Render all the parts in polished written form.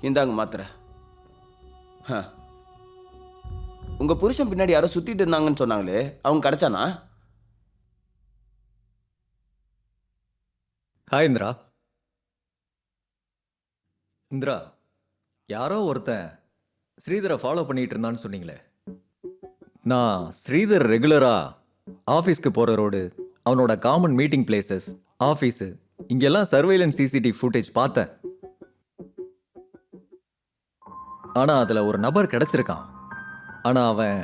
இந்தாங்க மாத்திரை. உங்க புருஷன் பின்னாடி யாரோ சுத்திட்டு இருந்தாங்கன்னு சொன்னாங்களே, அவங்க கிடைச்சானா? ஹாய் இந்திரா. இந்திரா, யாரோ ஒருத்தன் ஸ்ரீதரை ஃபாலோ பண்ணிட்டு இருந்தான்னு சொன்னீங்களே. நான் ஸ்ரீதர் ரெகுலரா ஆஃபீஸ்க்கு போகிற ரோடு, அவனோட காமன் மீட்டிங் பிளேசஸ், ஆஃபீஸு, இங்கெல்லாம் சர்வைலன்ஸ் சிசிடிவி ஃபுட்டேஜ் பார்த்தேன். ஆனால் அதில் ஒரு நபர் கிடைச்சிருக்கான். ஆனால் அவன்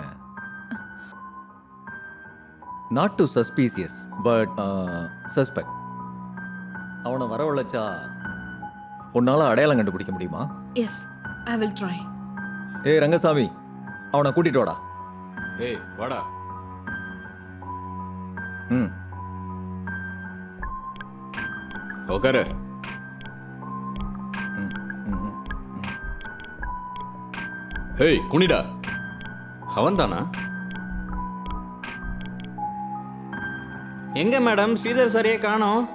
not too suspicious but suspect. அவனை வரவழைச்சா உன்னால் அடையாளம் கண்டுபிடிக்க முடியுமா? Yes, I will try. ஏய் ரங்கசாமி, அவனை கூட்டிட்டு வாடா. ஏய் வாடா. ம். உட்காரு. ஹேய் குனிடா. அவன் தானா? எங்க மேடம் ஸ்ரீதர் சரியே காணோம்.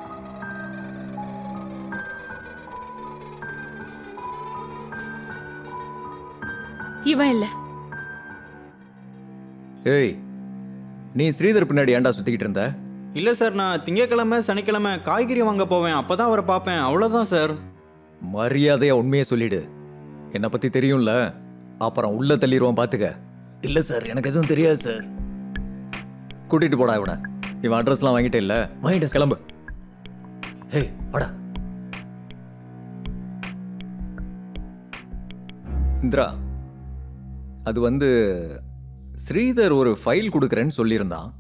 இவன் இல்ல. ஏய், நீ ஸ்ரீதர் பின்னாடி ஏன்டா சுத்திக்கிட்டு இருந்த? இல்ல சார், நான் திங்கக்கிழமை சனிக்கிழமை காய்கறி வாங்க போவேன், அப்பதான் அவரை பார்ப்பேன், அவ்வளவுதான் சார். மரியாதையா உண்மையை சொல்லிடு. என்னை பத்தி தெரியும்ல, அப்புறம் உள்ள தள்ளிடுவான் பாத்துக்க. இல்ல சார், எனக்கு எதுவும் தெரியாது சார். கூட்டிட்டு போடா இவனை. இவன் அட்ரஸ்லாம் வாங்கிட்டே இல்ல? வாங்கிட்டேன், கிளம்பு. ஏய் வாடா. இந்திரா, அது வந்து ஸ்ரீதர் ஒரு ஃபைல் கொடுக்குறேன்னு சொல்லியிருந்தான்.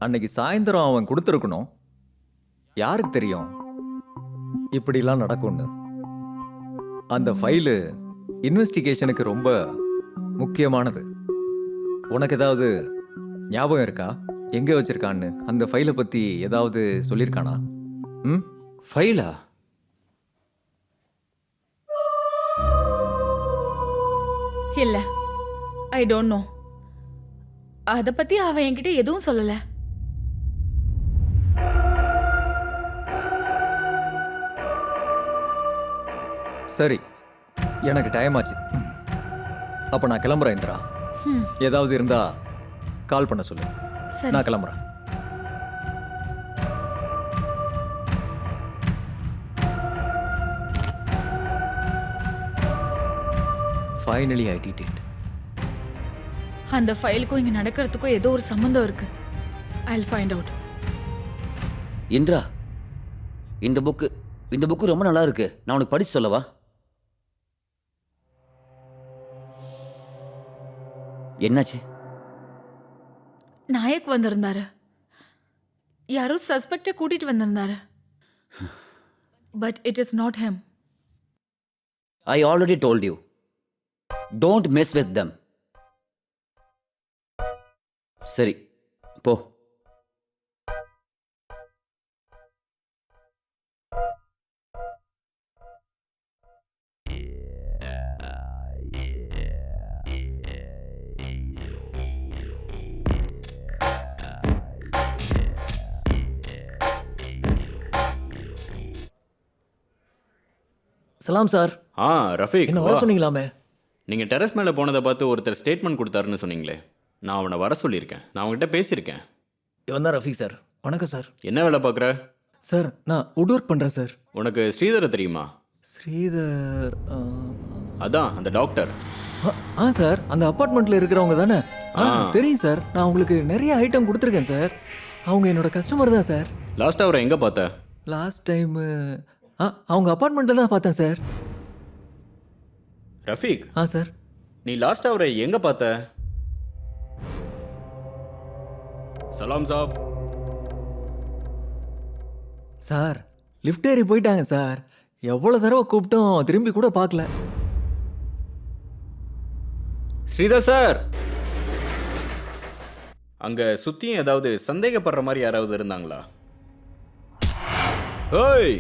அன்னைக்கு சாயந்தரம் அவன் கொடுத்துருக்கணும். யாருக்கு தெரியும் இப்படிலாம் நடக்கும்னு? அந்த ஃபைலு இன்வெஸ்டிகேஷனுக்கு ரொம்ப முக்கியமானது. உனக்கு ஏதாவது ஞாபகம் இருக்கா எங்க வச்சிருக்கான்னு? அந்த ஃபைலை பத்தி ஏதாவது சொல்லியிருக்கானா? ம், ஃபைலா? இல்ல, ஐ டோன்ட் நோ. அத பத்தி அவன் என்கிட்ட எதுவும் சொல்லல. சரி, எனக்கு டைம் ஆச்சு. அப்ப நான் கிளம்புறேன் இந்திரா. ஏதாவது இருந்தா கால் பண்ண சொல்லு. சரி. நான் கிளம்புறேன். Finally I did it. அந்த ஃபைலுக்கும் இங்க நடக்கிறதுக்கும் ஏதோ ஒரு சம்பந்தம் இருக்கு. ஐல் ஃபைண்ட் அவுட். இந்திரா, இந்த புக்கு ரொம்ப நல்லா இருக்கு. நான் உனக்கு படிச்சு சொல்லவா? என்னாச்சு? நாயக் வந்திருந்தாரு. யாரோ சஸ்பெக்டை கூட்டிட்டு வந்திருந்தாரு. But it is not him. I already told you. Don't mess with them. சரி, போ. சலாம் சார். ரஃபீக், என்ன வர சொன்னீங்களாமே? நீங்கள் டெரஸ் மேலே போனதை பார்த்து ஒருத்தர் ஸ்டேட்மெண்ட் கொடுத்தாருன்னு சொன்னீங்களே, நான் அவனை வர சொல்லியிருக்கேன். நான் அவங்ககிட்ட பேசியிருக்கேன். இவன் தான் ரஃபீக் சார். வணக்கம் சார். என்ன வேலை பார்க்குற? சார், நான் வுட் ஒர்க் பண்ணுறேன் சார். உனக்கு ஸ்ரீதரை தெரியுமா? ஸ்ரீதர்? அதான் அந்த டாக்டர். சார், அந்த அப்பார்ட்மெண்ட்டில் இருக்கிறவங்க தானே? தெரியும் சார். நான் உங்களுக்கு நிறைய ஐட்டம் கொடுத்துருக்கேன் சார். அவங்க என்னோட கஸ்டமர் தான் சார். லாஸ்ட்டாக அவரை எங்கே பார்த்த? லாஸ்ட் டைம் அவங்க அப்பார்ட்மெண்ட்டில் தான் பார்த்தேன் சார். ரஃபீக், சார். நீ லாஸ்ட்டாக அவரை எங்கே பார்த்த? சலாம் சாப். சார், லிஃப்ட் ஏறி போயிட்டாங்க சார். எவ்வளோ தடவை கூப்பிட்டோம், திரும்பி கூட பார்க்கல. ஸ்ரீதர் சார், அங்கே சுற்றியும் ஏதாவது சந்தேகப்படுற மாதிரி யாராவது இருந்தாங்களா? ஓய்!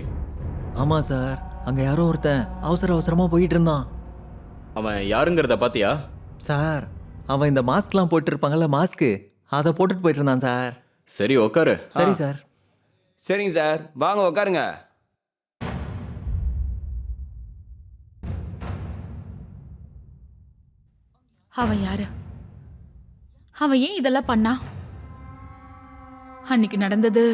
ஆமாம் சார், அங்கே யாரோ ஒருத்தன் அவசரமாக போயிட்டு இருந்தான். அவன் யாருங்கிறத பார்த்தியா? சார், அவன் இந்த மாஸ்க்லாம் போட்டுருப்பாங்கல்ல, மாஸ்க்கு, அதை போட்டுட்டு போயிட்டு இருந்தான் சார். சரி உட்காரு. சரி சார். சரிங்க சார், வாங்க உட்காருங்க. அவன் யாரு? அவன் ஏன் இதெல்லாம் பண்ணா? அன்னைக்கு நடந்தது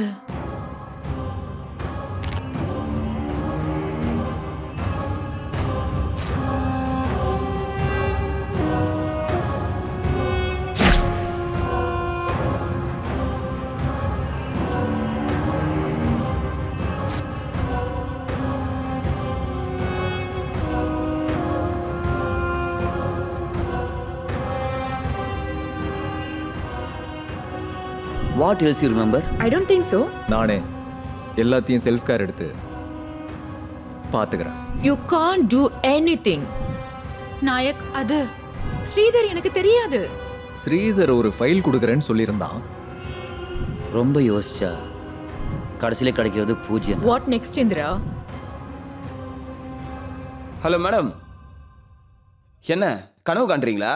what else you remember? I don't think so. நானே எல்லாத்தையும் செல்ஃப் கேர் எடுத்து பார்த்துக்கிறேன். You can't do anything. Naik, அது ஸ்ரீதர் எனக்கு தெரியாது. ஸ்ரீதர் ஒரு ஃபைல் கொடுக்குறேன்னு சொல்லியிருந்தான். ரொம்ப யோசிச்சா கடைசியில் கிடைக்கிறது பூஜ்யம். What next, Indra? Hello madam, என்ன கனவு காண்றீங்களா?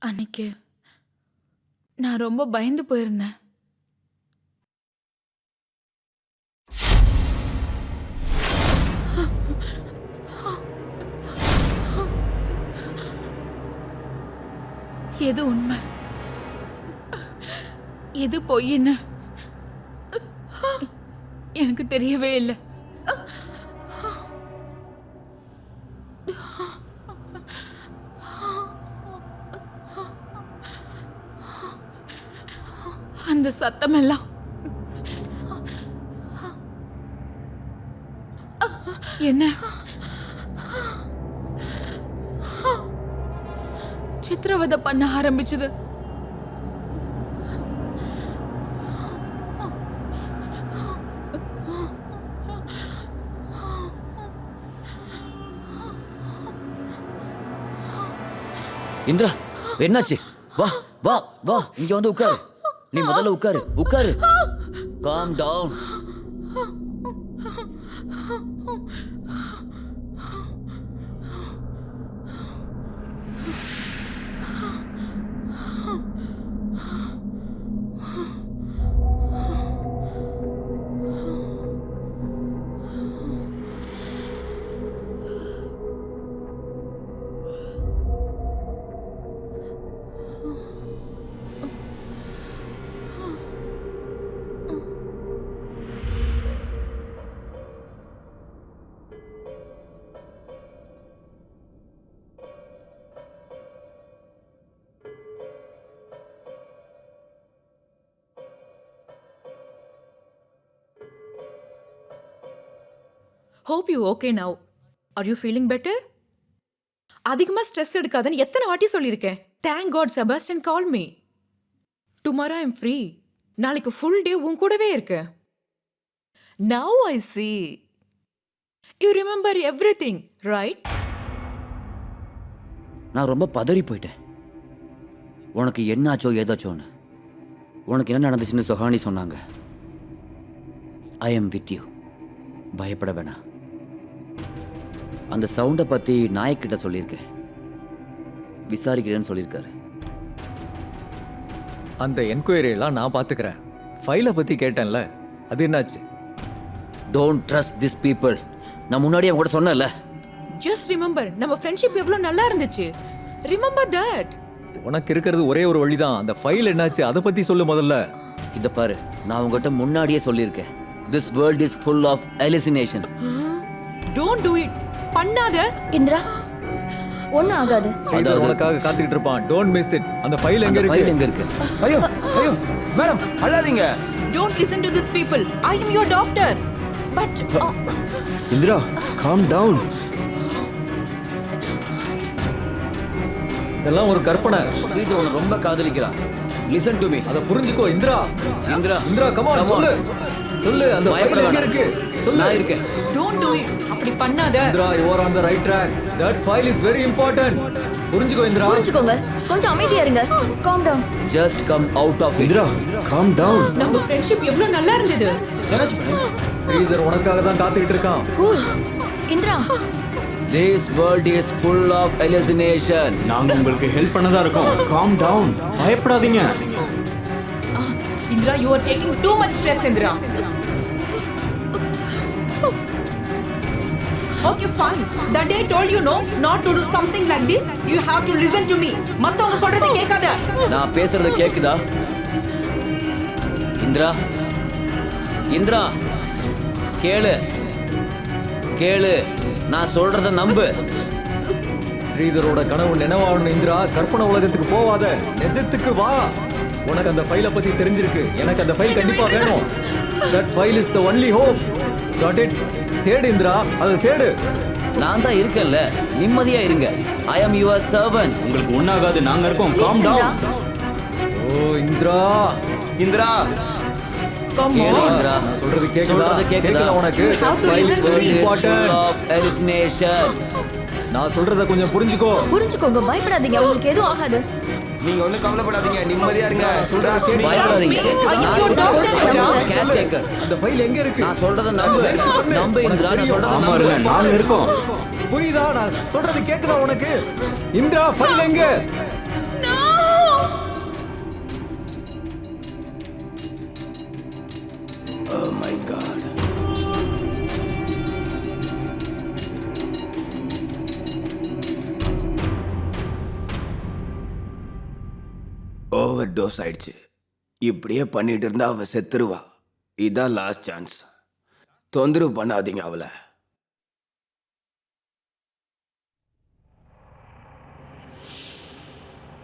அன்னைக்கு நான் ரொம்ப பயந்து போயிருந்தேன். எது உண்மை, எது பொய்ன்னு எனக்கு தெரியவே இல்லை. அந்த சத்தமெல்லாம் என்ன? சித்திரவதை பண்ண ஆரம்பிச்சது. இந்திரா, என்னாச்சு? வா வா வா, இங்க வந்து உட்காரு. நீ முதல்ல உட்காரு, உட்காரு. Calm down. Hope you okay now. Are you feeling better? அதிகமா ஸ்ட்ரெஸ் எடுக்காதன்னு எத்தனை வாட்டி சொல்லியிருக்கேன். Thank God Sebastian called me. Tomorrow I'm free. நாளைக்கு full day உன் கூடவே இருக்கேன். Now I see. You remember everything, right? நான் ரொம்ப பதறி போயிட்டேன். உனக்கு என்னாச்சோ ஏதாச்சோன்னு. உனக்கு என்ன நடந்துச்சுன்னு சுஹானி சொன்னாங்க. I am with you. பயப்பட வேணாம். அந்த சவுண்டை பற்றி நாயக்கிட்ட சொல்லியிருக்கேன். விசாரிக்கிறேன்னு சொல்லியிருக்காரு. அந்த என்கொயரியெல்லாம் நான் பார்த்துக்கிறேன். ஃபைலை பற்றி கேட்டேன்ல, அது என்னாச்சு? Don't trust this people. நான் முன்னாடியே அவங்க கூட சொன்னேன்ல. Just remember, நம்ம ஃப்ரெண்ட்ஷிப் எவ்வளவு நல்லா இருந்துச்சு. Remember that. உனக்கு இருக்கிறது ஒரே ஒரு வழிதான். அந்த ஃபைல் என்னாச்சு அதை பற்றி சொல்லு முதல்ல. இதை பாரு, நான் உங்ககிட்ட முன்னாடியே சொல்லியிருக்கேன். This world is full of hallucination. Don't do it. பண்ணாத. இந்திரா, ஒன்றும் ஆகாது. ஸ்ரீதர் உனக்காக காத்துக்கிட்டு இருப்பான். Don't miss it. அந்த ஃபைல் எங்க அந்த இருக்கு? ஃபைல் எங்க இருக்கு? ஐயோ ஐயோ மேடம், அழாதீங்க. Don't listen to these people. I am your doctor. But Indira, calm down. இதெல்லாம் ஒரு கற்பனை. ஸ்ரீதர் உன்னை ரொம்ப காதலிக்கிறான். Listen to me. அதை புரிஞ்சுக்கோ இந்திரா. இந்திரா, இந்திரா come on, சொல்லு சொல்லு. அந்த ஃபைல் எங்க இருக்கு? சொல்லு. நான் இருக்கேன். don't do it. அப்படி பண்ணாத. Indira, you are on the right track. That file is very important. புரிஞ்சுக்கோ இந்திரா. புரிஞ்சுக்கோங்க, கொஞ்சம் அமைதியா இருங்க. Calm down. Just come out of it. Indira, calm down. நம்ம ஃப்ரெண்ட்ஷிப் எவ்வளவு நல்லா இருந்தது. ஸ்ரீதர் உனக்காக தான் காத்துக்கிட்டு இருக்கான். Cool. Indira, This world is full of hallucination. நாங்க உங்களுக்கு ஹெல்ப் பண்ணதா இருக்கோம். காம் டவுன், பயப்படாதீங்க. Indira, you are taking too much stress, Indira. Okay, fine. That day I told you no, not to do something like this. You have to listen to me. மத்தவங்க சொல்றதை கேட்காத. நான் பேசுறது கேக்குதா? இந்திரா, இந்திரா, கேளு, கேளு, நான் சொல்றத நம்பு. ஸ்ரீதரோட கனவு நினைவாகணும் இந்திரா. கற்பனை உலகத்துக்கு போவாத, நிஜத்துக்கு வா. உனக்கு அந்த ஃபைலை பத்தி தெரிஞ்சிருக்கு. எனக்கு அந்த ஃபைல் கண்டிப்பா வேணும். That file is the only hope. Got it? தேடு இந்திரா, அதை தேடு. நான் தான் இருக்கேன்ல, நிம்மதியா இருங்க. I am your servant. உங்களுக்கு ஒன்றாகாது, நாங்கள் இருக்கோம். Come down. Oh Indira, Indira Come கேளு on. இந்திரா. நான் சொல்றது கேக்குதா? சொல்றது கேக்குதா? கேக்குதா உனக்கு? You have to File is listen to very me. important. Full of hallucination. நான் சொல்றத கொஞ்சம் புரிஞ்சுக்கோ. புரிஞ்சுக்கோங்க, பயப்படாதீங்க, உங்களுக்கு எதுவும் ஆகாது. நீங்க ஒண்ணும் கவலைப்படாதீங்க, நிம்மதியா இருங்க. சொல்றத கேளு. பயப்படாதீங்க. நான் ஐயோ, doctor, இருக்கிறேன். caretaker. அந்த ஃபைல் எங்க இருக்கு? நான் சொல்றத நம்பு. நம்பு இந்திரா, நான் சொல்றத ஆமா நம்பு. இருங்க, நாங்கள் இருக்கோம். புரியுதா? நான் சொல்றது கேக்குதா உனக்கு? இந்திரா, ஃபைல் எங்க? Oh my god. Over dose ஆயிடுச்சு. இப்படியே பண்ணிட்டு இருந்தா அவ செத்துருவா. இதான் லாஸ்ட் சான்ஸ். தொந்தரவு பண்ணாதீங்க அவளை.